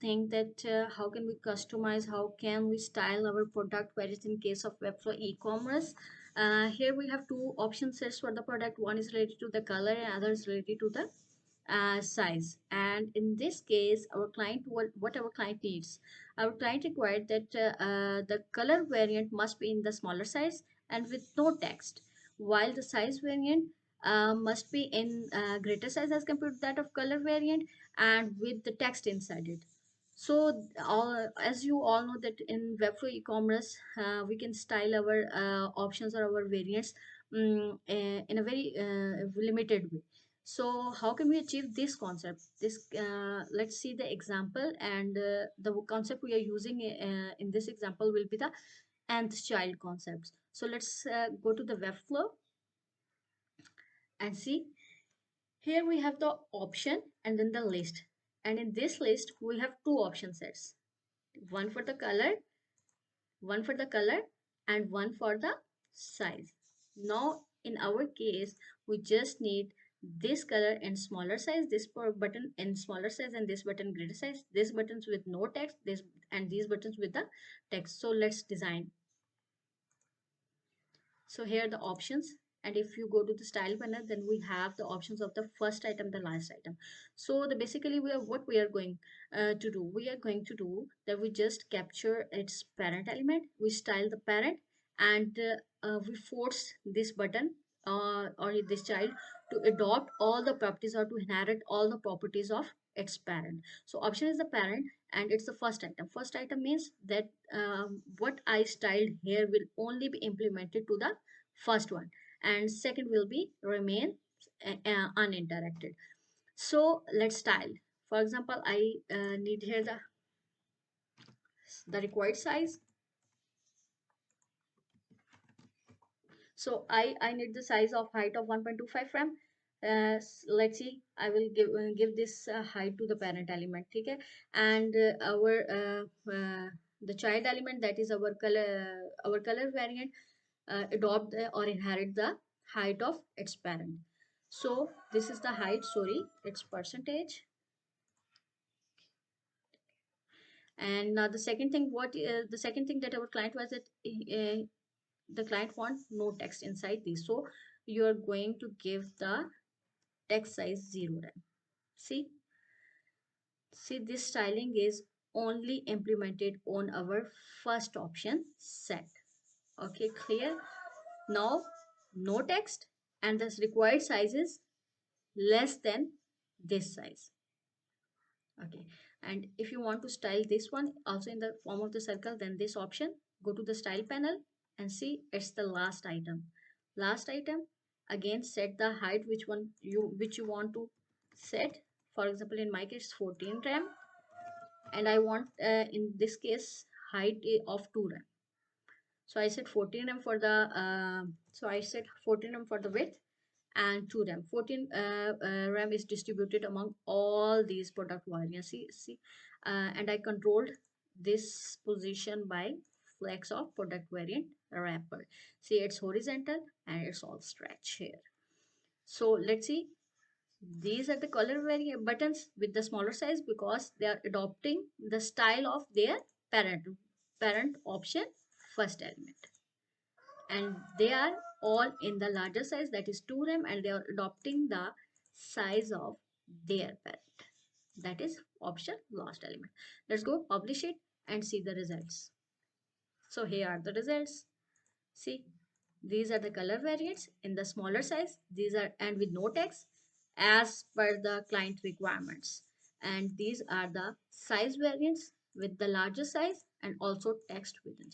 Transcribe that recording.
think that how can we customize, how can we style our product variants in case of Webflow e-commerce. Here we have two option sets for the product. One is related to the color and other is related to the size. And in this case, our client, what our client needs, our client required that the color variant must be in the smaller size and with no text, while the size variant must be in greater size as compared to that of color variant and with the text inside it. So as you all know that in Webflow e-commerce, we can style our options or our variants in a very limited way. So how can we achieve this concept? Let's see the example, and the concept we are using in this example will be the nth child concepts. So let's go to the Webflow and see. Here we have the option and then the list. And in this list, we have two option sets. One for the color, one for the color, and one for the size. Now, in our case, we just need this color in smaller size, this button in smaller size, and this button greater size. These buttons with no text, this and these buttons with the text. So let's design. So here are the options, and if you go to the style panel, then we have the options of the first item, the last item. So the basically we are what we are going to do. We are going to do that we just capture its parent element, we style the parent, and we force this button or this child to adopt all the properties or to inherit all the properties of its parent. So option is the parent and it's the first item. First item means that what I styled here will only be implemented to the first one, and second will be remain uninteracted. So let's style. For example, I need here the required size. So I need the size of height of 1.25 frame. Let's see, I will give this height to the parent element. Okay, and the child element, that is our color variant, adopt or inherit the height of its parent. So this is the height, sorry, its percentage. And now the second thing, the second thing that our client was that the client wants no text inside this. So you are going to give the text size 0 rem. See, this styling is only implemented on our first option set. Okay, clear? Now, no text and the required size is less than this size. Okay, and if you want to style this one also in the form of the circle, then this option, go to the style panel and see it's the last item. Last item, again set the height which you want to set. For example, in my case 14 rem, and I want in this case height of 2 rem. So I set 14 rem for the width and 2 rem. 14 rem is distributed among all these product variants. And I controlled this position by flex of product variant wrapper. See, it's horizontal and it's all stretch here. So let's see. These are the color variant buttons with the smaller size because they are adopting the style of their parent option first element, and they are all in the larger size, that is 2 rem, and they are adopting the size of their parent, that is option last element. Let's go publish it and see the results. So here are the results. See, these are the color variants in the smaller size. These are and with no text as per the client requirements. And these are the size variants with the larger size and also text within.